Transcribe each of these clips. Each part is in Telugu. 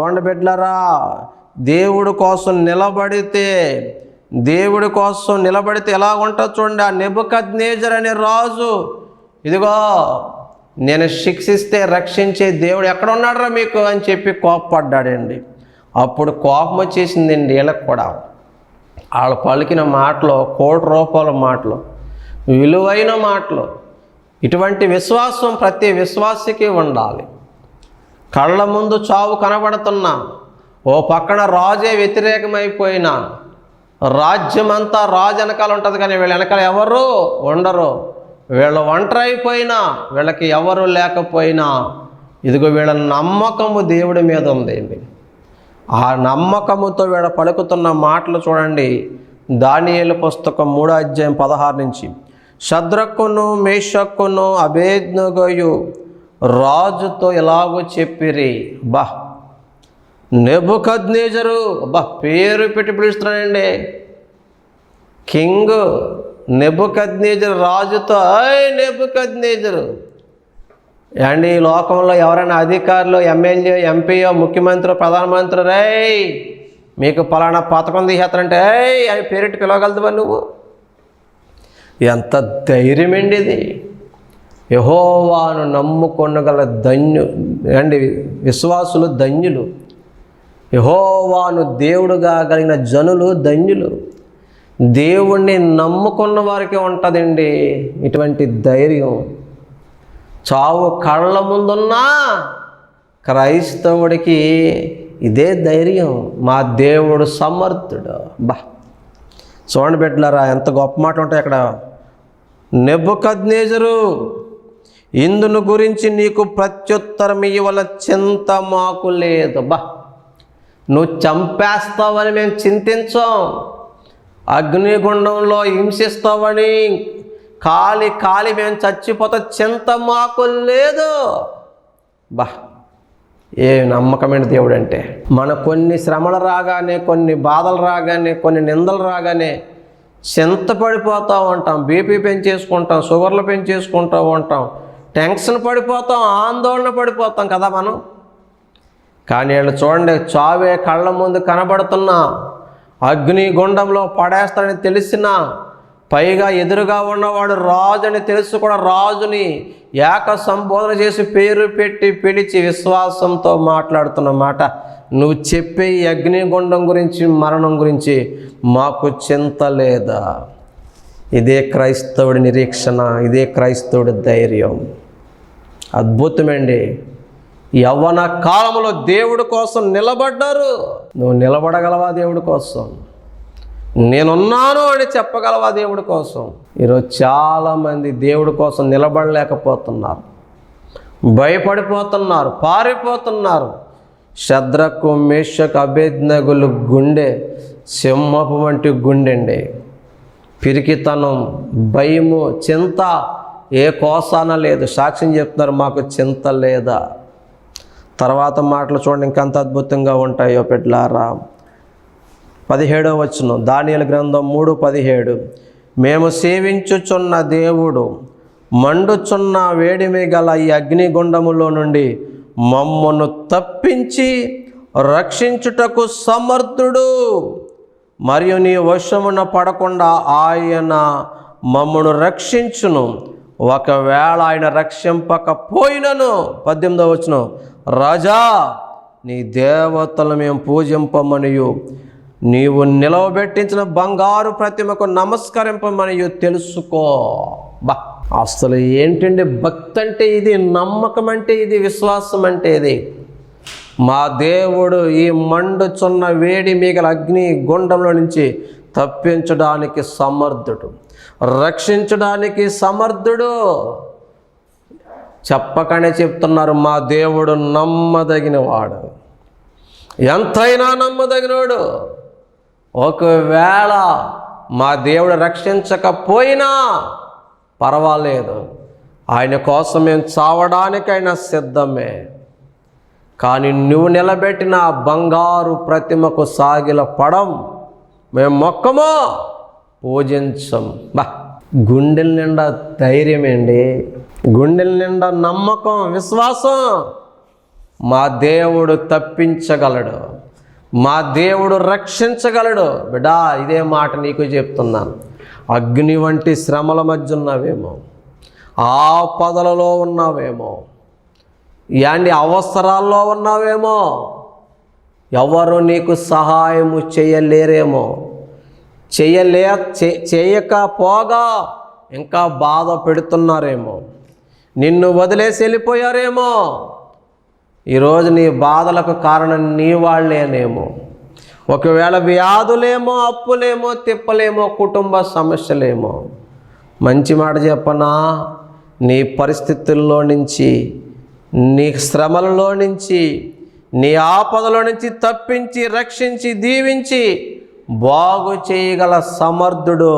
చూడండి బిడ్డలారా, దేవుడి కోసం నిలబడితే ఎలా ఉంటుంది చూడండి. ఆ నెబుకద్నెజరు అనే రాజు, ఇదిగో నేను శిక్షిస్తే రక్షించే దేవుడు ఎక్కడ ఉన్నాడురా మీకు అని చెప్పి కోపపడ్డాడండి. అప్పుడు కోపం వచ్చేసిందండి వీళ్ళకి కూడా. వాళ్ళు పలికిన మాటలు ₹1,00,00,000 మాటలు, విలువైన మాటలు. ఇటువంటి విశ్వాసం ప్రతి విశ్వాసికి ఉండాలి. కళ్ళ ముందు చావు కనబడుతున్నా, ఓ పక్కన రాజే వ్యతిరేకమైపోయినా, రాజ్యం అంతా రాజు వెనకాల ఉంటుంది కానీ వీళ్ళ వెనకాల ఎవరు ఉండరు. వీళ్ళ ఒంటరి అయిపోయినా, వీళ్ళకి ఎవరు లేకపోయినా, ఇదిగో వీళ్ళ నమ్మకము దేవుడి మీద ఉందండి. ఆ నమ్మకముతో వీళ్ళ పలుకుతున్న మాటలు చూడండి. దానియేలు పుస్తకం 3వ అధ్యాయం 16 నుంచి, షద్రక్కును మేషక్కును అబేద్నెగోయు రాజుతో ఇలాగూ చెప్పిరి. నెబుకద్నెజరు, పేరు పెట్టి పిలుస్తున్నాడండి. కింగ్ నెబుకద్నెజరు రాజుతో, నెబుకద్నెజరు అండి. ఈ లోకంలో ఎవరైనా అధికారులు, ఎమ్మెల్యే, ఎంపీయో, ముఖ్యమంత్రి, ప్రధానమంత్రి, మీకు పలానా పథకం తీసేస్తారంటే అని పేరెట్టి పిలవగలదువా నువ్వు? ఎంత ధైర్యం అండి ఇది! యెహోవాను నమ్ముకొనగల విశ్వాసులు ధన్యులు. యెహోవాను దేవుడుగా కలిగిన జనులు ధన్యులు. దేవుణ్ణి నమ్ముకున్న వారికి ఉంటుందండి ఇటువంటి ధైర్యం. చావు కళ్ళ ముందున్నా క్రైస్తవుడికి ఇదే ధైర్యం. మా దేవుడు సమర్థుడు. చూడండి బిడ్డలారా, ఎంత గొప్ప మాట ఉంటాయి అక్కడ. నెబుకద్నెజరు, ఇందును గురించి నీకు ప్రత్యుత్తరం ఇవ్వల చింత మాకు లేదు. నువ్వు చంపేస్తావని మేము చింతించాం, అగ్నిగుండంలో హింసిస్తావని కాలి మేము చచ్చిపోతా చింత మాకు లేదు. ఏ నమ్మకమైన దేవుడు అంటే! మన కొన్ని శ్రమలు రాగానే, కొన్ని బాధలు రాగానే, కొన్ని నిందలు రాగానే చింతపడిపోతూ ఉంటాం, బీపీ పెంచేసుకుంటాం, షుగర్లు పెంచేసుకుంటూ ఉంటాం, టెన్షన్ పడిపోతాం, ఆందోళన పడిపోతాం కదా మనం. కానీ వీళ్ళు చూడండి, చావే కళ్ళ ముందు కనబడుతున్నా, అగ్నిగుండంలో పడేస్తాడని తెలిసినా, పైగా ఎదురుగా ఉన్నవాడు రాజు అని తెలుసు కూడా రాజుని ఏక సంబోధన చేసి పేరు పెట్టి పిలిచి విశ్వాసంతో మాట్లాడుతున్న మాట, నువ్వు చెప్పే ఈ అగ్నిగుండం గురించి, మరణం గురించి మాకు చింత లేదా? ఇదే క్రైస్తవుడి నిరీక్షణ, ఇదే క్రైస్తవుడి ధైర్యం. అద్భుతమండి. యవ్వన కాలంలో దేవుడి కోసం నిలబడ్డారు. నువ్వు నిలబడగలవా దేవుడి కోసం? నేనున్నాను అని చెప్పగలవా దేవుడి కోసం? ఈరోజు చాలామంది దేవుడి కోసం నిలబడలేకపోతున్నారు, భయపడిపోతున్నారు, పారిపోతున్నారు. షద్రకు, మేషకు, అబేద్నెగోలు గుండె సింహపు వంటి గుండెండి. పిరికితనం, భయము, చింత ఏ కోసాన లేదు. సాక్ష్యం చెప్తున్నారు, మాకు చింత లేదా. తర్వాత మాటలు చూడండి ఇంకంత అద్భుతంగా ఉంటాయో బిడ్డలారా. 17వ వచనం, దానియేలు గ్రంథం 3:17, మేము సేవించుచున్న దేవుడు మండుచున్న వేడిమి గల ఈ అగ్నిగుండములో నుండి మమ్మను తప్పించి రక్షించుటకు సమర్థుడు, మరియు నీ వశమున పడకుండా ఆయన మమ్మను రక్షించును. ఒకవేళ ఆయన రక్షింపకపోయినను, 18వ వచనం, రాజా నీ దేవతలు మేము పూజింపమనియు నీవు నిలవబెట్టించిన బంగారు ప్రతిమకు నమస్కరింపమనియు తెలుసుకో. అసలు ఏంటండి భక్తి అంటే ఇది, నమ్మకం అంటే ఇది, విశ్వాసం అంటే ఇది. మా దేవుడు ఈ మండుచున్న వేడి మిగల అగ్ని గుండంలో నుంచి తప్పించడానికి సమర్థుడు, రక్షించడానికి సమర్థుడు. చెప్పకనే చెప్తున్నారు, మా దేవుడు నమ్మదగినవాడు, ఎంతైనా నమ్మదగినవాడు. ఒకవేళ మా దేవుడు రక్షించకపోయినా పర్వాలేదు, ఆయన కోసం మేము చావడానికైనా సిద్ధమే. కానీ నువ్వు నిలబెట్టిన బంగారు ప్రతిమకు సాగిల పడం మేము మొక్కమో, పూజించం. గుండెల నిండా ధైర్యం అండి, గుండెల నిండా నమ్మకం, విశ్వాసం. మా దేవుడు తప్పించగలడు, మా దేవుడు రక్షించగలడు. బిడ్డా, ఇదే మాట నీకు చెప్తున్నాను. అగ్ని వంటి శ్రమల మధ్య ఉన్నావేమో, ఆపదలలో ఉన్నావేమో, యాండి అవసరాల్లో ఉన్నావేమో, ఎవరు నీకు సహాయము చేయలేరేమో, చేయకపోగా ఇంకా బాధ పెడుతున్నారేమో, నిన్ను వదిలేసి వెళ్ళిపోయారేమో. ఈరోజు నీ బాధలకు కారణం నీ వాళ్ళేనేమో. ఒకవేళ వ్యాధులేమో, అప్పులేమో, తిప్పలేమో, కుటుంబ సమస్యలేమో. మంచి మాట చెప్పనా, నీ పరిస్థితుల్లో నుంచి, నీ శ్రమలలో నుంచి, నీ ఆపదలో నుంచి తప్పించి, రక్షించి, దీవించి బాగు చేయగల సమర్థుడు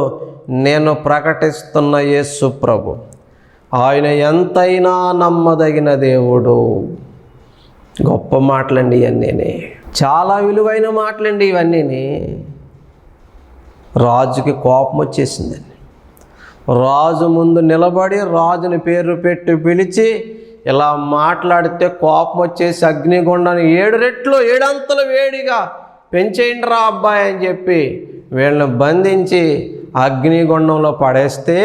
నేను ప్రకటిస్తున్న యేసు ప్రభు. ఆయన ఎంతైనా నమ్మదగిన దేవుడు. గొప్ప మాటలండి ఇవన్నీ, చాలా విలువైన మాటలండి ఇవన్నీ. రాజుకి కోపం వచ్చేసిందండి. రాజు ముందు నిలబడి రాజుని పేరు పెట్టి పిలిచి ఇలా మాట్లాడితే కోపం వచ్చేసి అగ్నిగుండాన్ని 7 రెట్లు 7 అంతలు వేడిగా పెంచేయండి రా అబ్బాయి అని చెప్పి వీళ్ళని బంధించి అగ్నిగుండంలో పడేస్తే,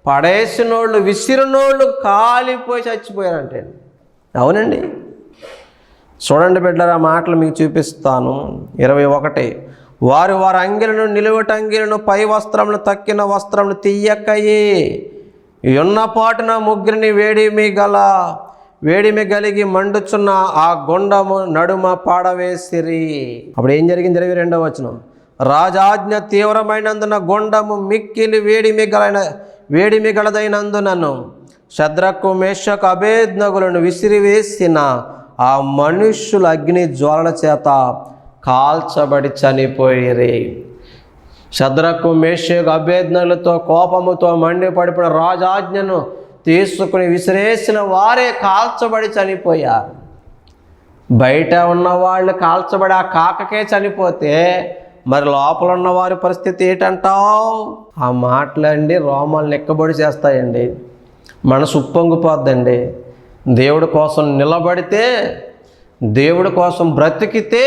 పడేసినోళ్ళు, విసిరినోళ్ళు కాలిపోయి చచ్చిపోయారంటే. అవునండి, చూడండి బిడ్డలారా, మాటలు మీకు చూపిస్తాను. 21 వారి అంగిలను, నిలువటంగిలను, పై వస్త్రములు, తక్కిన వస్త్రములు తీయకయే ఉన్నపాటున ముగ్గురిని వేడిమి కలిగి మండుచున్న ఆ గుండము నడుమ పాడవేసిరి. అప్పుడు ఏం జరిగింది? 22వ వచనం. రాజాజ్ఞ తీవ్రమైనందున గుండము మిక్కిలి వేడిమి గలదైనందునను శద్రకు, మేషకు, అబేద్నెగోలను విసిరివేసిన ఆ మనుష్యుల అగ్ని జ్వాలల చేత కాల్చబడి చనిపోయిరి. శద్రకు, మేషకు, అబేద్నెగోలతో కోపముతో మండిపడిపోయిన రాజాజ్ఞను తీసుకుని విసిరేసిన వారే కాల్చబడి చనిపోయారు. బయట ఉన్నవాళ్ళు కాల్చబడి ఆ కాకకే చనిపోతే మరి లోపల ఉన్న వారి పరిస్థితి ఏంటంటావు? ఆ మాటలండి రోమాలు నెక్కబడి చేస్తాయండి. మనసు ఉప్పొంగిపోద్దండి. దేవుడి కోసం నిలబడితే, దేవుడి కోసం బ్రతికితే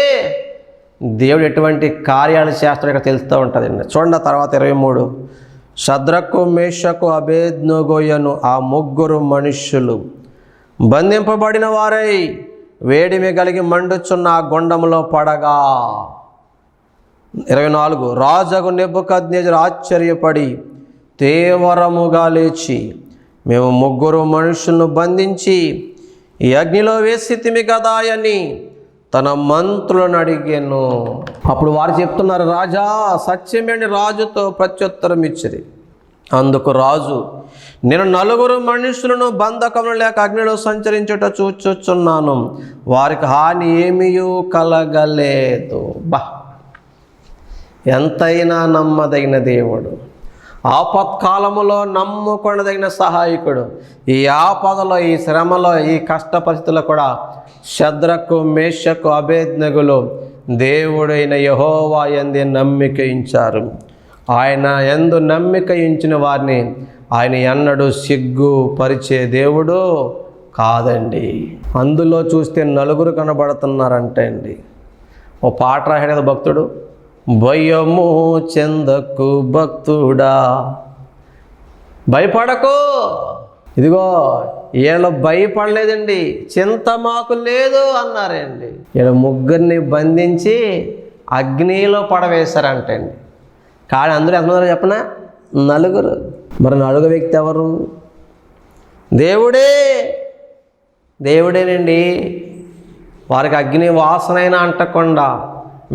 దేవుడు ఎటువంటి కార్యాలు చేస్తాడో ఇక్కడ తెలుస్తూ ఉంటుందండి. చూడండి ఆ తర్వాత 23. శద్రకు, మేషకు, అబేద్నెగోయను ఆ ముగ్గురు మనుష్యులు బంధింపబడిన వారై వేడిమి కలిగి మండుచున్న ఆ గుండములో పడగా. 24 రాజగు నెబుకద్నెజరు ఆశ్చర్యపడి తీవ్రముగా లేచి, మేము ముగ్గురు మనుషులను బంధించి ఈ అగ్నిలో వేసితిమి కదా అని తన మంత్రులను అడిగాను. అప్పుడు వారు చెప్తున్నారు, రాజా సత్యమేని రాజుతో ప్రత్యుత్తరం ఇచ్చిరి. అందుకు రాజు, నేను 4 మనుషులను బంధకములు లేక అగ్నిలో సంచరించుట చూచుచున్నాను, వారికి హాని ఏమీయూ కలగలేదు. ఎంతైనా నమ్మదగిన దేవుడు, ఆపత్కాలములో నమ్ముకొనదగిన సహాయకుడు. ఈ ఆపదలో, ఈ శ్రమలో, ఈ కష్ట పరిస్థితుల్లో కూడా శద్రకు, మేషకు, అబేద్నెగోలు దేవుడైన యెహోవా యందు నమ్మిక ఉంచారు. ఆయన యందు నమ్మిక ఉంచిన వారిని ఆయన ఎన్నడూ సిగ్గుపరిచే దేవుడు కాదండి. అందులో చూస్తే 4 కనబడుతున్నారంటే అండి. ఓ పాట రాశాడు కదా భక్తుడు, భయము చెందకు భక్తుడా, భయపడకు. ఇదిగో వీళ్ళు భయపడలేదండి, చింత మాకు లేదు అన్నారండి. వీళ్ళు ముగ్గురిని బంధించి అగ్నిలో పడవేశారంటండి. కానీ అందరూ ఎంతమంది చెప్పనా? 4. మరి 4వ వ్యక్తి ఎవరు? దేవుడేనండి. వారికి అగ్ని వాసనైనా అంటకుండా,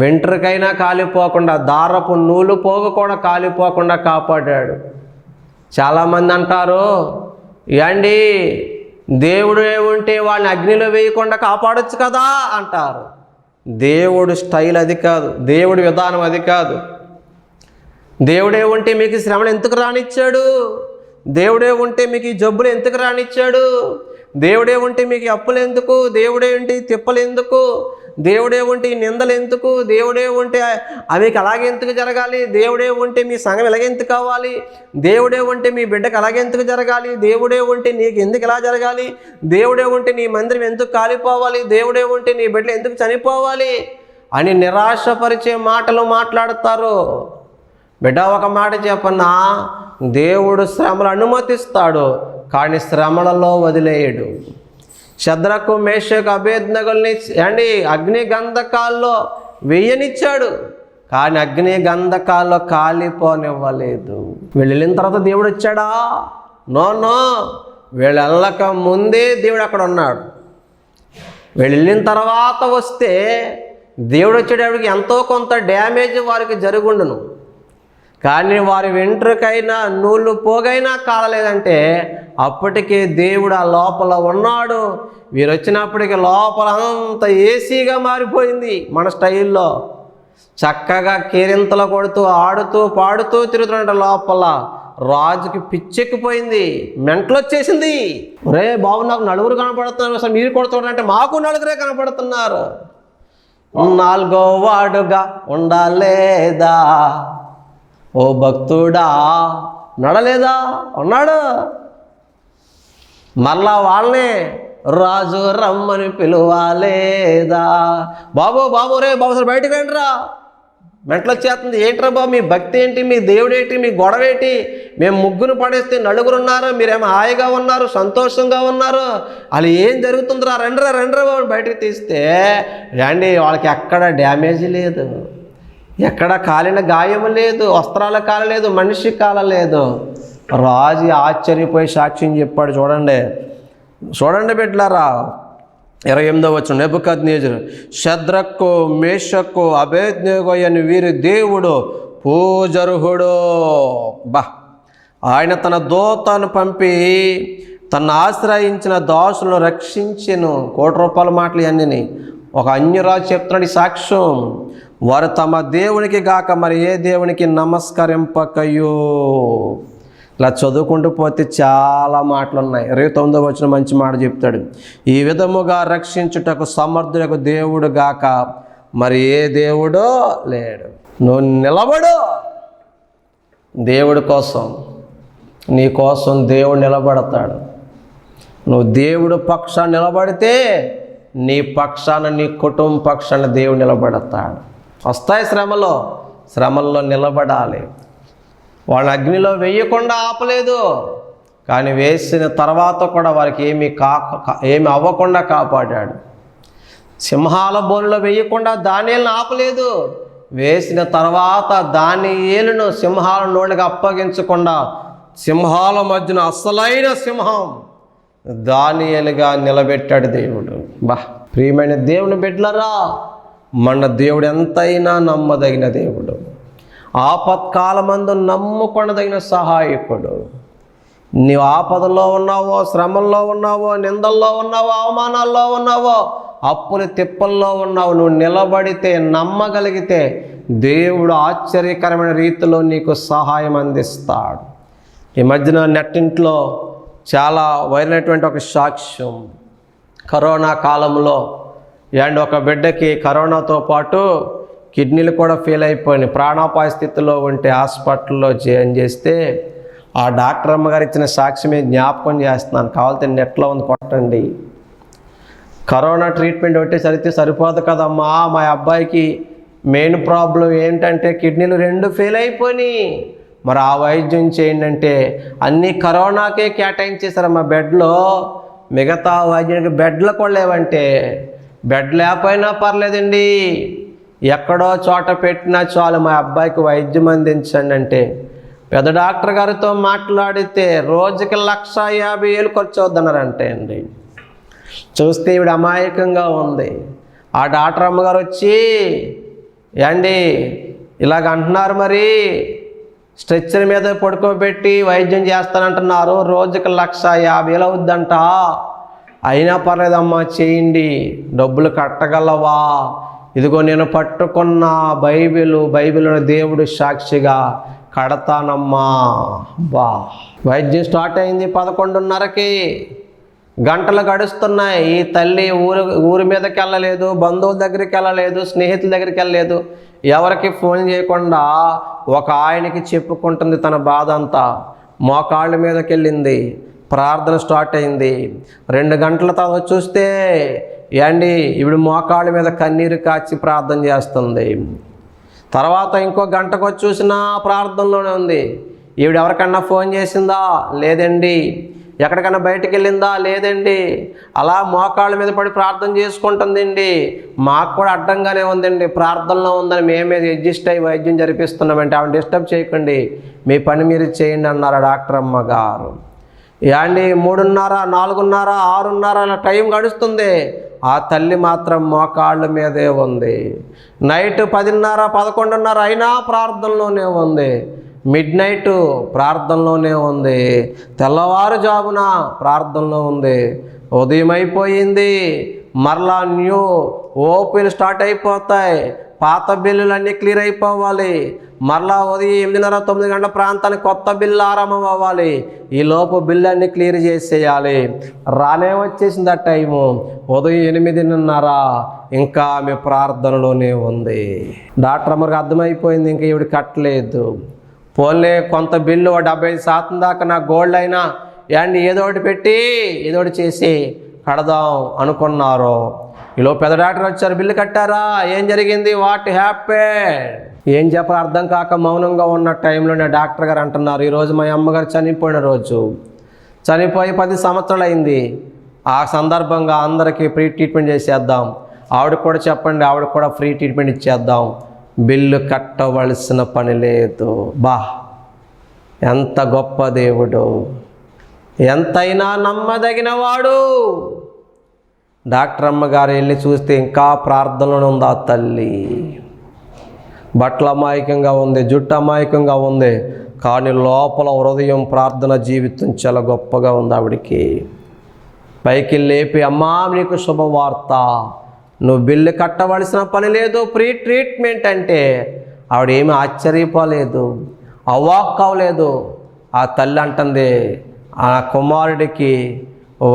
వెంట్రుకైనా కాలిపోకుండా, దారపు నూలు పోగకుండా కాలిపోకుండా కాపాడాడు. చాలామంది అంటారు, ఏండి దేవుడే ఉంటే వాళ్ళని అగ్నిలో వేయకుండా కాపాడొచ్చు కదా అంటారు. దేవుడు స్టైల్ అది కాదు, దేవుడి విధానం అది కాదు. దేవుడే ఉంటే మీకు శ్రమను ఎందుకు రానిచ్చాడు? దేవుడే ఉంటే మీకు ఈ జబ్బులు ఎందుకు రానిచ్చాడు? దేవుడే ఉంటే మీకు అప్పులు ఎందుకు? దేవుడే ఉంటే తిప్పలు ఎందుకు? దేవుడే ఉంటే ఈ నిందలు ఎందుకు, దేవుడే ఉంటే అవికి అలాగే ఎందుకు జరగాలి, దేవుడే ఉంటే మీ సంఘం ఇలాగే ఎందుకు కావాలి, దేవుడే ఉంటే మీ బిడ్డకు అలాగే ఎందుకు జరగాలి, దేవుడే ఉంటే నీకు ఎందుకు ఇలా జరగాలి, దేవుడే ఉంటే నీ మందిరం ఎందుకు కాలిపోవాలి, దేవుడే ఉంటే నీ బిడ్డలు ఎందుకు చనిపోవాలి అని నిరాశపరిచే మాటలు మాట్లాడతారు. బిడ్డ, ఒక మాట చెప్పన్నా, దేవుడు శ్రమలు అనుమతిస్తాడు కానీ శ్రమలలో వదిలేయడు. షద్రకు మేషకు అబేద్నెగోల్ని అగ్ని గంధకాల్లో వెయ్యనిచ్చాడు కానీ అగ్ని గంధకాల్లో కాలిపోనివ్వలేదు. వీళ్ళు వెళ్ళిన తర్వాత దేవుడు వచ్చాడా? నో, వీళ్ళు వెళ్ళక ముందే దేవుడు అక్కడ ఉన్నాడు. వీళ్ళు వెళ్ళిన తర్వాత వస్తే దేవుడు వచ్చేటప్పటికి ఎంతో కొంత డ్యామేజ్ వారికి జరుగుండును. కానీ వారి వెంట్రుకైనా నూళ్ళు పోగైనా కాలలేదంటే అప్పటికే దేవుడు ఆ లోపల ఉన్నాడు. వీరు వచ్చినప్పటికీ లోపల అంత ఏసీగా మారిపోయింది. మన స్టైల్లో చక్కగా కేరింతలు కొడుతూ ఆడుతూ పాడుతూ తిరుగుతున్నట్టు లోపల రాజుకి పిచ్చెక్కిపోయింది, మెంటలు వచ్చేసింది. ఒరే బాబు, నాకు నలుగురు కనపడుతున్నారు, అసలు మీరు కూడా చూడంటే మాకు నలుగురే కనపడుతున్నారు. 4వ వాడుగా ఉండాలేదా ఓ భక్తుడా, నడలేదా? ఉన్నాడు. మళ్ళా వాళ్ళనే రాజు రమ్మని పిలువాలేదా? బాబు రే బాబు, అసలు బయటకు రండిరా, మెంటలు వచ్చేస్తుంది. ఏంట్రా బాబు, మీ భక్తి ఏంటి, మీ దేవుడు ఏంటి, మీ గొడవ ఏంటి? మేము ముగ్గురు పడేస్తే నలుగురు ఉన్నారు, మీరేమో హాయిగా ఉన్నారు, సంతోషంగా ఉన్నారు, అలా ఏం జరుగుతుందిరా? రండిరా బాబు బయటకు తీస్తే వాళ్ళకి ఎక్కడ డ్యామేజ్ లేదు, ఎక్కడ కాలిన గాయం లేదు, వస్త్రాల కాలలేదు, మనిషి కాలలేదు. రాజు ఆశ్చర్యపోయి సాక్ష్యం చెప్పాడు. చూడండి బిడ్డలారా, 28వ వచనం. నెబుకద్నెజరు షద్రకు మేషకు అబేద్నెగో అని వీరి దేవుడు పూజర్హుడు. ఆయన తన దూతను పంపి తను ఆశ్రయించిన దాసులను రక్షించెను. ₹1 మాటలు ఇవన్నీ ఒక అన్యరాజు చెప్తున్నాడు ఈ సాక్ష్యం. వారు తమ దేవునికి గాక మరి ఏ దేవునికి నమస్కరింపకయో. ఇలా చదువుకుంటూ పోతే చాలా మాటలు ఉన్నాయి. 29వ వచనం మంచి మాట చెప్తాడు. ఈ విధముగా రక్షించుటకు సమర్థులకు దేవుడు గాక మరి ఏ దేవుడో లేడు. నువ్వు నిలబడు దేవుడి కోసం, నీ కోసం దేవుడు నిలబడతాడు. నువ్వు దేవుడు పక్షాన నిలబడితే నీ పక్షాన, నీ కుటుంబ పక్షాన దేవుడు నిలబడతాడు. వస్తాయి శ్రమల్లో నిలబడాలి. వాళ్ళ అగ్నిలో వేయకుండా ఆపలేదు, కానీ వేసిన తర్వాత కూడా వారికి ఏమి అవ్వకుండా కాపాడాడు. సింహాల బోనులో వేయకుండా దానియేలును ఆపలేదు, వేసిన తర్వాత దానియేలును సింహాల నోళ్ళకి అప్పగించకుండా సింహాల మధ్యన అసలైన సింహం దానియేలుగా నిలబెట్టాడు దేవుడు. ప్రియమైన దేవుని బిడ్డలారా, మన దేవుడు ఎంతైనా నమ్మదగిన దేవుడు, ఆపత్కాలమందు నమ్ముకొనదగిన సహాయకుడు. నీవు ఆపదలో ఉన్నావో, శ్రమల్లో ఉన్నావో, నిందల్లో ఉన్నావో, అవమానాల్లో ఉన్నావో, అప్పులు తిప్పల్లో ఉన్నావు, నువ్వు నిలబడితే, నమ్మగలిగితే దేవుడు ఆశ్చర్యకరమైన రీతిలో నీకు సహాయం అందిస్తాడు. ఈ మధ్యన నెట్టింట్లో చాలా వైరల్ అయినటువంటి ఒక సాక్ష్యం. కరోనా కాలంలో ఒక బిడ్డకి కరోనాతో పాటు కిడ్నీలు కూడా ఫెయిల్ అయిపోయినాయి. ప్రాణాపాయ స్థితిలో ఉంటే హాస్పిటల్లో జాయిన్ చేస్తే ఆ డాక్టర్ అమ్మగారు ఇచ్చిన సాక్ష్యమే జ్ఞాపకం చేస్తున్నాను. కావాలంటే నెట్లో ఉంది, కొట్టండి. కరోనా ట్రీట్మెంట్ ఒకటి సరిపోదు కదమ్మా, మా అబ్బాయికి మెయిన్ ప్రాబ్లం ఏంటంటే కిడ్నీలు 2 ఫెయిల్ అయిపోయినాయి, మరి ఆ వైద్యం చేయండి అంటే అన్నీ కరోనాకే కేటాయించేశారమ్మా బెడ్లో. మిగతా వైద్యానికి బెడ్లు కూడా లేవంటే, బెడ్ లేకపోయినా పర్లేదండి, ఎక్కడో చోట పెట్టినా చాలు మా అబ్బాయికి వైద్యం అందించండి అంటే పెద్ద డాక్టర్ గారితో మాట్లాడితే రోజుకి 1,50,000 ఖర్చు అవుద్దన్నారంటే అండి. చూస్తే ఈవిడ అమాయకంగా ఉంది. ఆ డాక్టర్ అమ్మగారు వచ్చి ఇలాగ అంటున్నారు, మరి స్ట్రెచ్చర్ మీద పడుకోబెట్టి వైద్యం చేస్తానంటున్నారు, రోజుకి 1,50,000 అవుద్దంట. అయినా పర్లేదమ్మా చేయండి, డబ్బులు కట్టగలవా? ఇదిగో నేను పట్టుకున్న బైబిల్ దేవుడు సాక్షిగా కడతానమ్మా. వైద్యం స్టార్ట్ అయింది 11:30కి. గంటలు గడుస్తున్నాయి. ఈ తల్లి ఊరి మీదకి వెళ్ళలేదు, బంధువుల దగ్గరికి వెళ్ళలేదు, స్నేహితుల దగ్గరికి వెళ్ళలేదు, ఎవరికి ఫోన్ చేయకుండా ఒక ఆయనకి చెప్పుకుంటుంది తన బాధ అంతా. మోకాళ్ళ మీదకి వెళ్ళింది, ప్రార్థన స్టార్ట్ అయింది. 2 గంటల తర్వాత చూస్తే ఏండి ఇప్పుడు మోకాళ్ళ మీద కన్నీరు కాచి ప్రార్థన చేస్తుంది. తర్వాత ఇంకో గంటకు వచ్చి చూసినా ప్రార్థనలోనే ఉంది. ఈవిడ ఎవరికన్నా ఫోన్ చేసిందా? లేదండి. ఎక్కడికైనా బయటికి వెళ్ళిందా? లేదండి. అలా మోకాళ్ళ మీద పడి ప్రార్థన చేసుకుంటుందండి. మాకు కూడా అడ్డంగానే ఉందండి, ప్రార్థనలో ఉందని మేమే అడ్జస్ట్ అయ్యి వైద్యం జరిపిస్తున్నామంటే ఆవిడ డిస్టర్బ్ చేయకండి, మీ పని మీరు చేయండి అన్నారు డాక్టర్ అమ్మ గారు. యాండి 3:30, 4:30, 6:30 అలా టైం గడుస్తుంది. ఆ తల్లి మాత్రం మోకాళ్ళ మీదే ఉంది. నైట్ 10:30, 11:30 అయినా ప్రార్థనలోనే ఉంది. మిడ్ నైట్ ప్రార్థనలోనే ఉంది. తెల్లవారుజామున ప్రార్థనలో ఉంది. ఉదయం అయిపోయింది, మరలా న్యూ ఓపీలు స్టార్ట్ అయిపోతాయి. పాత బిల్లులన్నీ క్లియర్ అయిపోవాలి. మరలా ఉదయం 8:30, 9 గంటల ప్రాంతానికి కొత్త బిల్లు ఆరంభం అవ్వాలి. ఈ లోపు బిల్లు అన్నీ క్లియర్ చేసేయాలి. రానే వచ్చేసింది ఆ టైము. ఉదయం 8:30 ఇంకా ఆమె ప్రార్థనలోనే ఉంది. డాక్టర్ అమ్మకి అర్థమైపోయింది ఇంకా ఈవిడ కట్టలేదు. పోన్లే కొంత బిల్లు 75% దాకా నా గోల్డ్ అయినా అండ్ ఏదో ఒకటి పెట్టి ఏదో ఒకటి చేసి కడదాం అనుకున్నారు. ఈలో పెద్ద డాక్టర్ వచ్చారు, బిల్లు కట్టారా? ఏం జరిగింది? What happened? ఏం చెప్పాలి అర్థం కాక మౌనంగా ఉన్న టైంలోనే డాక్టర్ గారు అంటున్నారు, ఈరోజు మా అమ్మగారు చనిపోయిన రోజు, చనిపోయి 10 సంవత్సరాలు అయింది. ఆ సందర్భంగా అందరికీ ఫ్రీ ట్రీట్మెంట్ చేసేద్దాం, ఆవిడకి కూడా చెప్పండి, ఆవిడకి కూడా ఫ్రీ ట్రీట్మెంట్ ఇచ్చేద్దాం, బిల్లు కట్టవలసిన పని లేదు. బా ఎంత గొప్ప దేవుడు, ఎంతైనా నమ్మదగిన వాడు. డాక్టర్ అమ్మగారు వెళ్ళి చూస్తే ఇంకా ప్రార్థనలో ఉంది ఆ తల్లి. బట్టలు అమాయకంగా ఉంది, జుట్టు అమాయకంగా ఉంది, కానీ లోపల హృదయం ప్రార్థన జీవితం చాలా గొప్పగా ఉంది ఆవిడికి. పైకి లేపి, అమ్మా నీకు శుభవార్త, నువ్వు బిల్లు కట్టవలసిన పని లేదు, ఫ్రీ ట్రీట్మెంట్ అంటే ఆవిడేమీ ఆశ్చర్యపోలేదు, అవాక్ అవ్వలేదు. ఆ తల్లి అంటుంది, ఆ కుమారుడికి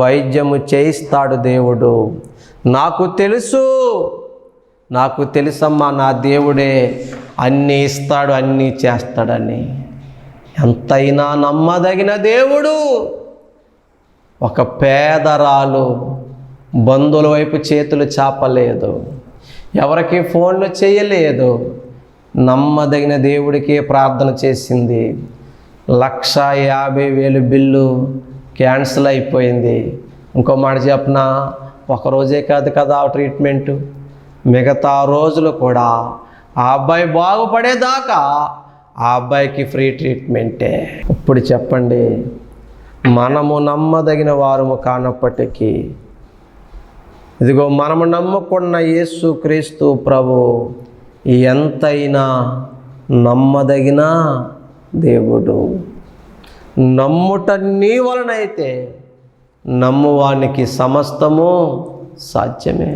వైద్యము చేయిస్తాడు దేవుడు, నాకు తెలుసమ్మా, నా దేవుడే అన్నీ ఇస్తాడు, అన్నీ చేస్తాడని. ఎంతైనా నమ్మదగిన దేవుడు. ఒక పేదరాలు బంధువుల వైపు చేతులు చాపలేదు, ఎవరికి ఫోన్లు చేయలేదు, నమ్మదగిన దేవుడికే ప్రార్థన చేసింది. 1,50,000 బిల్లు క్యాన్సిల్ అయిపోయింది. ఇంకో మాట చెప్పనా, ఒకరోజే కాదు కదా ఆ ట్రీట్మెంటు, మిగతా రోజులు కూడా ఆ అబ్బాయి బాగుపడేదాకా ఆ అబ్బాయికి ఫ్రీ ట్రీట్మెంటే. ఇప్పుడు చెప్పండి, మనము నమ్మదగిన వారము కానప్పటికీ, ఇదిగో మనము నమ్ముకున్న యేసు క్రీస్తు ప్రభు ఎంతైనా నమ్మదగిన దేవుడు. నమ్ముట నీ వలనైతే నమ్మువానికి సమస్తము సాధ్యమే.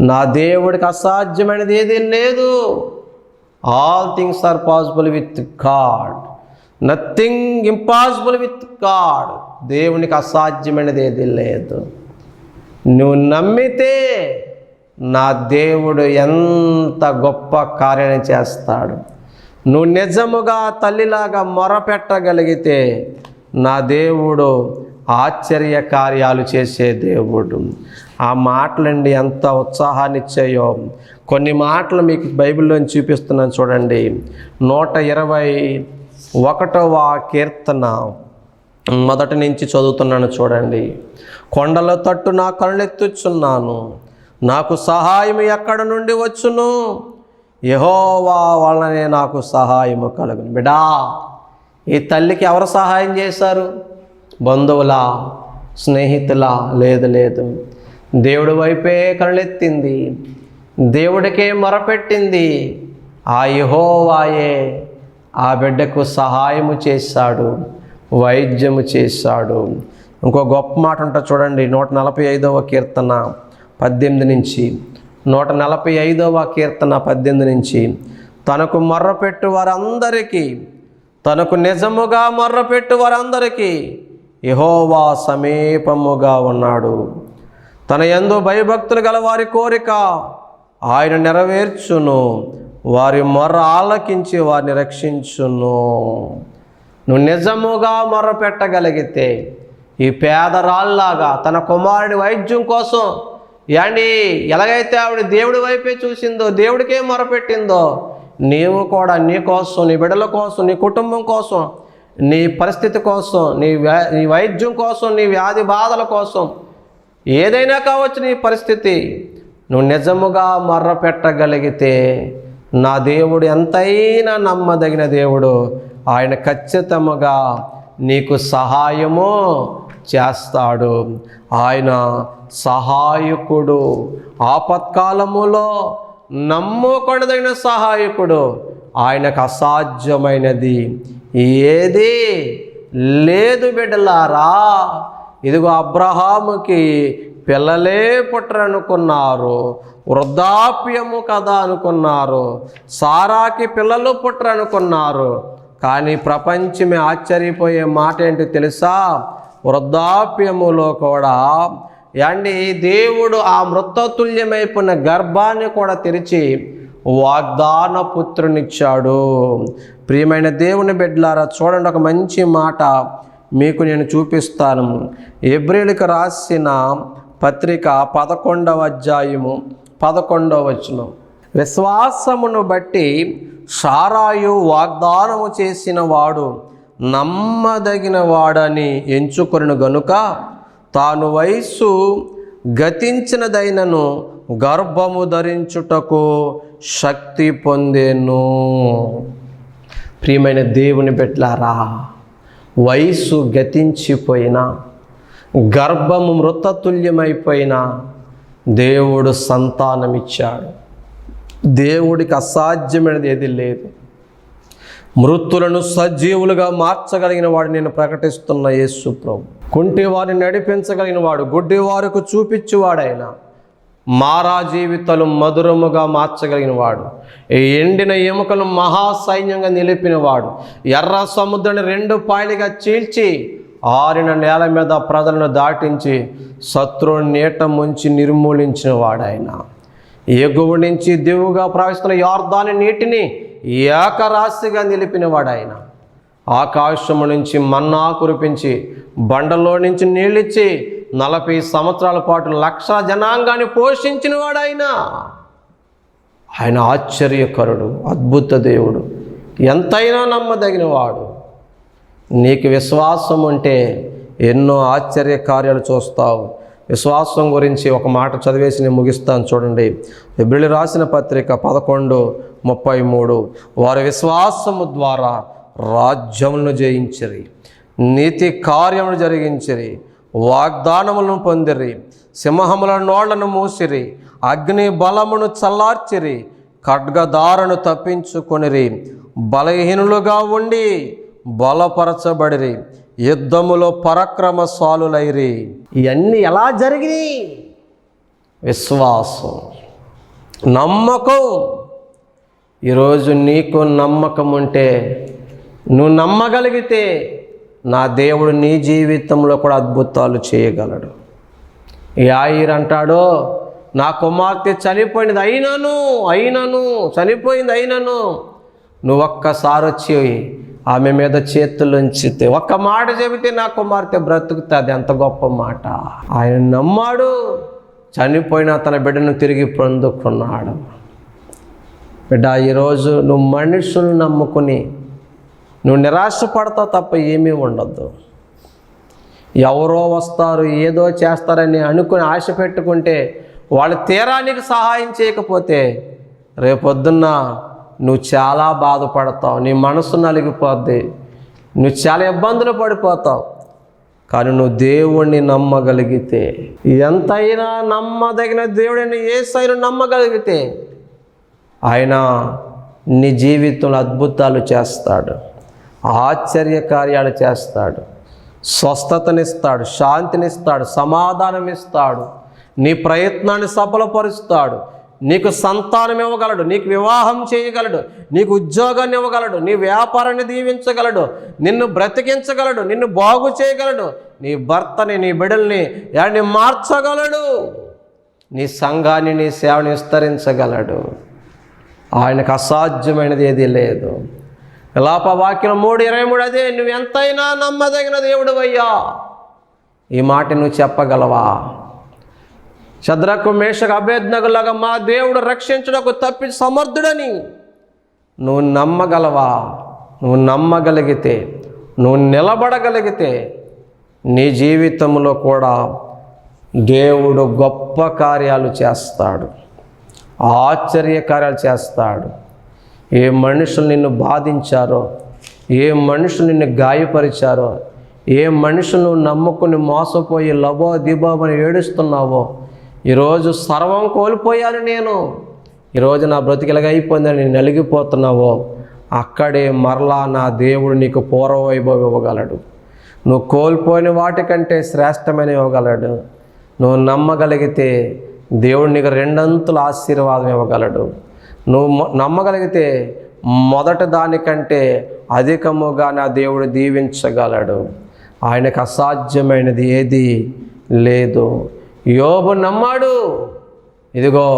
నా దేవుడికి అసాధ్యమైనది ఏదీ లేదు. All things are possible with God, nothing impossible with God. దేవునికి అసాధ్యమైనది ఏదీ లేదు. నువ్వు నమ్మితే నా దేవుడు ఎంత గొప్ప కార్యం చేస్తాడు. నువ్వు నిజముగా తల్లిలాగా మొరపెట్టగలిగితే నా దేవుడు ఆశ్చర్య కార్యాలు చేసే దేవుడు. ఆ మాటలండి ఎంత ఉత్సాహాన్ని ఇచ్చాయో. కొన్ని మాటలు మీకు బైబిల్లోని చూపిస్తున్నాను చూడండి. 121వ కీర్తన మొదటి నుంచి చదువుతున్నాను చూడండి. కొండల తట్టు నా కళ్ళెత్తుచున్నాను, నాకు సహాయం ఎక్కడ నుండి వచ్చును? యెహోవా వలనే నాకు సహాయము కలుగును. బిడా, ఈ తల్లికి ఎవరు సహాయం చేశారు? బంధువులా, స్నేహితులా? లేదు. దేవుడి వైపే కళ్ళెత్తింది, దేవుడికే మొరపెట్టింది. ఆ యెహోవాయే ఆ బిడ్డకు సహాయము చేశాడు, వైద్యము చేశాడు. ఇంకో గొప్ప మాట ఉంటుంది చూడండి. 145వ కీర్తన 18 నుంచి, 145వ కీర్తన 18 నుంచి, తనకు మొర్రపెట్టు వారందరికీ, తనకు నిజముగా మొర్రపెట్టు వారందరికీ యెహోవా సమీపముగా ఉన్నాడు. తన యందు భయభక్తులు గల వారి కోరిక ఆయన నెరవేర్చును, వారి మొర్ర ఆలకించి వారిని రక్షించును. నువ్వు నిజముగా మొర్ర పెట్టగలిగితే ఈ పేదరాల్లాగా తన కుమారుడి వైద్యం కోసం ఎలాగైతే ఆవిడ దేవుడి వైపే చూసిందో, దేవుడికే మొరపెట్టిందో, నీవు కూడా నీ కోసం, నీ బిడ్డల కోసం, నీ కుటుంబం కోసం, నీ పరిస్థితి కోసం, నీ వైద్యం కోసం, నీ వ్యాధి బాధల కోసం, ఏదైనా కావచ్చు నీ పరిస్థితి, నువ్వు నిజముగా మొర్ర పెట్టగలిగితే నా దేవుడు ఎంతైనా నమ్మదగిన దేవుడు. ఆయన ఖచ్చితంగా నీకు సహాయము చేస్తాడు. ఆయన సహాయకుడు, ఆపత్కాలములో నమ్ముకొనదగిన సహాయకుడు. ఆయనకు అసాధ్యమైనది ఏది లేదు. బిడ్డలారా, ఇదిగో అబ్రహాముకి పిల్లలే పుట్టరనుకున్నారు, వృద్ధాప్యము కదా అనుకున్నారు. సారాకి పిల్లలు పుట్టరనుకున్నారు. కానీ ప్రపంచమే ఆశ్చర్యపోయే మాట ఏంటి తెలుసా? వృద్ధాప్యములో కూడా దేవుడు ఆ మృతతుల్యమైపోయిన గర్భాన్ని కూడా తెరిచి వాగ్దాన పుత్రునిచ్చాడు. ప్రియమైన దేవుని బిడ్డలారా, చూడండి, ఒక మంచి మాట మీకు నేను చూపిస్తాను. హెబ్రీయులకు రాసిన పత్రిక 11వ అధ్యాయము 11వ వచనం. విశ్వాసమును బట్టి సారాయు వాగ్దానము చేసిన వాడు నమ్మదగిన వాడని ఎంచుకొను గనుక తాను వయస్సు గతించినదైనను గర్భము ధరించుటకు శక్తి పొందెను. ప్రియమైన దేవుని బిడ్డలారా, వయస్సు గతించిపోయినా, గర్భము మృతతుల్యమైపోయినా దేవుడు సంతానమిచ్చాడు. దేవుడికి అసాధ్యమైనది ఏది లేదు. మృతులను సజీవులుగా మార్చగలిగిన వాడు నేను ప్రకటిస్తున్న యేసు ప్రభు. కుంటి వారిని నడిపించగలిగిన వాడు, గుడ్డి వారికి చూపించేవాడైన, మారా జీవితాలు మధురముగా మార్చగలిగిన వాడు, ఎండిన ఎముకలు మహాసైన్యంగా నిలిపినవాడు, ఎర్ర సముద్రాన్ని 2 పాయలుగా చీల్చి ఆరిన నేల మీద ప్రజలను దాటించి శత్రువుని నీట ముంచి నిర్మూలించిన వాడాయన, ఎగువ నుంచి దిగువగా ప్రవహిస్తున్న యోర్దాను నీటిని ఏకరాశిగా నిలిపినవాడాయన, ఆకాశము నుంచి మన్నా కురిపించి బండలో నుంచి నీళ్ళిచ్చి 40 సంవత్సరాల పాటు 1,00,000 జనాంగాన్ని పోషించిన వాడాయన. ఆయన ఆశ్చర్యకరుడు, అద్భుత దేవుడు, ఎంతైనా నమ్మదగిన వాడు. నీకు విశ్వాసం ఉంటే ఎన్నో ఆశ్చర్య కార్యాలు చూస్తావు. విశ్వాసం గురించి ఒక మాట చదివేసి నేను ముగిస్తాను. చూడండి, హెబ్రీయులకు రాసిన పత్రిక 11:33. వారి విశ్వాసము ద్వారా రాజ్యములను జయించిరి, నీతి కార్యములు జరిగించిరి, వాగ్దానములను పొందిరి, సింహముల నోళ్లను మూసిరి, అగ్ని బలమును చల్లార్చిరి, ఖడ్గదారును తప్పించుకొనిరి, బలహీనులుగా ఉండి బలపరచబడిరి, యుద్ధములో పరాక్రమశాలులైరి. ఇవన్నీ ఎలా జరిగినాయి? విశ్వాసం, నమ్మకం. ఈరోజు నీకు నమ్మకం ఉంటే, నువ్వు నమ్మగలిగితే నా దేవుడు నీ జీవితంలో కూడా అద్భుతాలు చేయగలడు. యాయిర్ అంటాడు, నా కుమార్తె చనిపోయింది అయినను చనిపోయింది అయినను నువ్వు ఒక్కసారి వచ్చి ఆమె మీద చేతులుంచితే, ఒక్క మాట చెబితే నా కుమార్తె బ్రతుకుతుంది. ఎంత గొప్ప మాట! ఆయన నమ్మాడు, చనిపోయిన తన బిడ్డను తిరిగి పొందుకున్నాడు. బిడ్డ, ఈరోజు నువ్వు మనుషులను నమ్ముకుని నువ్వు నిరాశపడతావు తప్ప ఏమీ ఉండద్దు. ఎవరో వస్తారు, ఏదో చేస్తారని అనుకుని ఆశ పెట్టుకుంటే వాళ్ళు తీరానికి సహాయం చేయకపోతే రేపొద్దున్న నువ్వు చాలా బాధపడతావు, నీ మనసు నలిగిపోద్ది, నువ్వు చాలా ఇబ్బందులు పడిపోతావు. కానీ నువ్వు దేవుణ్ణి నమ్మగలిగితే, ఎంతైనా నమ్మదగిన దేవుడిని యేసయ్యను నమ్మగలిగితే ఆయన నీ జీవితంలో అద్భుతాలు చేస్తాడు, ఆశ్చర్య కార్యాలు చేస్తాడు, స్వస్థతనిస్తాడు, శాంతినిస్తాడు, సమాధానం ఇస్తాడు, నీ ప్రయత్నాన్ని సఫలపరుస్తాడు, నీకు సంతానం ఇవ్వగలడు, నీకు వివాహం చేయగలడు, నీకు ఉద్యోగాన్ని ఇవ్వగలడు, నీ వ్యాపారాన్ని దీవించగలడు, నిన్ను బ్రతికించగలడు, నిన్ను బాగు చేయగలడు, నీ భర్తని, నీ బిడ్డల్ని ఎవరిని మార్చగలడు. నీ సంఘాన్ని, నీ సేవని విస్తరించగలడు. ఆయనకు అసాధ్యమైనది ఏదీ లేదు. విలాపవాక్యం 3:23 అదే, నువ్వు ఎంతైనా నమ్మదగిన దేవుడు అయ్యా. ఈ మాట నువ్వు చెప్పగలవా? షద్రకు, మేషకు, అబేద్నెగోలాగా మా దేవుడు రక్షించుటకు తప్పి సమర్థుడని నువ్వు నమ్మగలవా? నువ్వు నమ్మగలిగితే, నువ్వు నిలబడగలిగితే నీ జీవితంలో కూడా దేవుడు గొప్ప కార్యాలు చేస్తాడు, ఆశ్చర్య కార్యాలు చేస్తాడు. ఏ మనుషులు నిన్ను బాధించారో, ఏ మనుషులు నిన్ను గాయపరిచారో, ఏ మనుషులు నువ్వు నమ్ముకుని మోసపోయి లబో దిబోమని ఏడుస్తున్నావో, ఈరోజు సర్వం కోల్పోయాను నేను, ఈరోజు నా బ్రతికిలాగా అయిపోయిందని నేను నలిగిపోతున్నావో, అక్కడే మరలా నా దేవుడు నీకు పూర్వ వైభవం ఇవ్వగలడు. నువ్వు కోల్పోయిన వాటికంటే శ్రేష్టమైన ఇవ్వగలడు. నువ్వు నమ్మగలిగితే దేవుడు నీకు 2 అంతుల ఆశీర్వాదం ఇవ్వగలడు. నువ్వు నమ్మగలిగితే మొదటి దానికంటే అధికముగా నా దేవుడు దీవించగలడు. ఆయనకు అసాధ్యమైనది ఏది లేదు. యోబు నమ్మాడు, ఇదిగో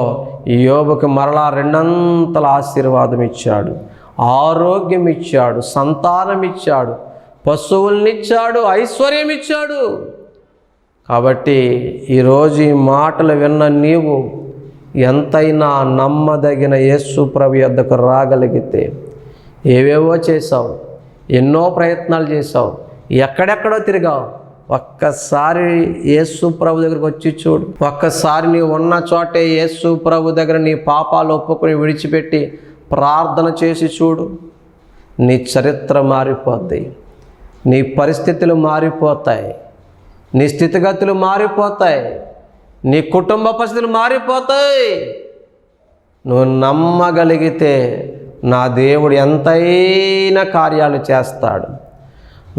ఈ యోబుకి మరలా 2 అంతల ఆశీర్వాదం ఇచ్చాడు, ఆరోగ్యం ఇచ్చాడు, సంతానం ఇచ్చాడు, పశువులనిచ్చాడు, ఐశ్వర్యం ఇచ్చాడు. కాబట్టి ఈరోజు ఈ మాటలు విన్న నీవు ఎంతైనా నమ్మదగిన యేసు ప్రభు యొద్దకు రాగలిగితే, ఏవేవో చేసావు, ఎన్నో ప్రయత్నాలు చేసావు, ఎక్కడెక్కడో తిరిగావు, ఒక్కసారి యేసు ప్రభు దగ్గరకు వచ్చి చూడు. ఒక్కసారి నీ ఉన్న చోటే యేసు ప్రభు దగ్గర నీ పాపాలు ఒప్పుకొని విడిచిపెట్టి ప్రార్థన చేసి చూడు. నీ చరిత్ర మారిపోద్ది, నీ పరిస్థితులు మారిపోతాయి, నీ స్థితిగతులు మారిపోతాయి, నీ కుటుంబ పరిస్థితులు మారిపోతాయి. నువ్వు నమ్మగలిగితే నా దేవుడు ఎంతైనా కార్యాలు చేస్తాడు.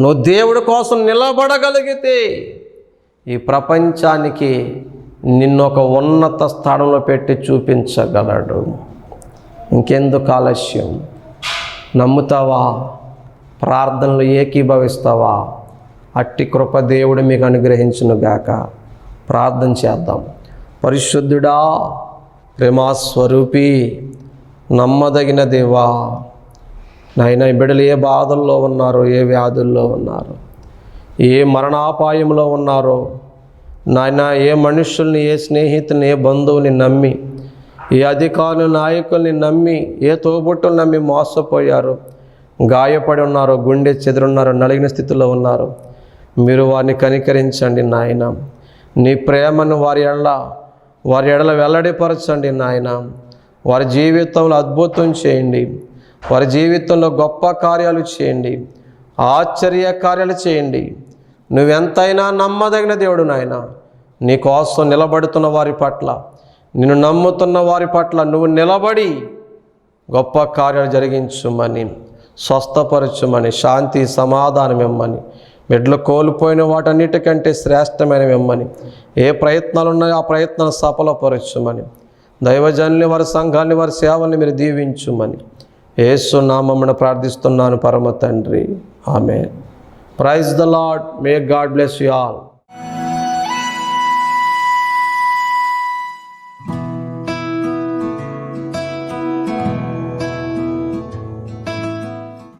నువ్వు దేవుడి కోసం నిలబడగలిగితే ఈ ప్రపంచానికి నిన్ను ఒక ఉన్నత స్థానంలో పెట్టి చూపించగలడు. ఇంకెందుకు ఆలస్యం? నమ్ముతావా? ప్రార్థనలు ఏకీభవిస్తావా? అట్టి కృప దేవుడు మీకు అనుగ్రహించునుగాక. ప్రార్థన చేద్దాం. పరిశుద్ధుడా, ప్రేమాస్వరూపి, నమ్మదగిన దేవా, నాయన ఈ బిడ్డలు ఏ బాధల్లో ఉన్నారో, ఏ వ్యాధుల్లో ఉన్నారో, ఏ మరణాపాయంలో ఉన్నారో, నాయన ఏ మనుషుల్ని, ఏ స్నేహితుల్ని, ఏ బంధువుని నమ్మి, ఏ అధికారులు, నాయకుల్ని నమ్మి, ఏ తోబుట్టులు నమ్మి మోసపోయారు, గాయపడి ఉన్నారు, గుండె చెదిరున్నారు, నలిగిన స్థితిలో ఉన్నారు. మీరు వారిని కనికరించండి నాయన. నీ ప్రేమను వారి ఎడల వెల్లడిపరచండి నాయన. వారి జీవితంలో అద్భుతం చేయండి, వారి జీవితంలో గొప్ప కార్యాలు చేయండి, ఆశ్చర్య కార్యాలు చేయండి. నువ్వెంతైనా నమ్మదగిన దేవుడు నాయన. నీ కోసం నిలబడుతున్న వారి పట్ల, నిన్ను నమ్ముతున్న వారి పట్ల నువ్వు నిలబడి గొప్ప కార్యాలు జరిగించుమని, స్వస్థపరచుమని, శాంతి సమాధానం ఇమ్మని, బిడ్డలు కోల్పోయిన వాటన్నిటికంటే శ్రేష్టమైనవి ఇమ్మని, ఏ ప్రయత్నాలు ఉన్నాయో ఆ ప్రయత్నాలు సఫలపరచుమని, దైవజనుల్ని, వారి సంఘాన్ని, వారి సేవల్ని మీరు దీవించుమని యేసు నామమున ప్రార్థిస్తున్నాను పరమ తండ్రి. Amen. Praise the lord. May God bless you all.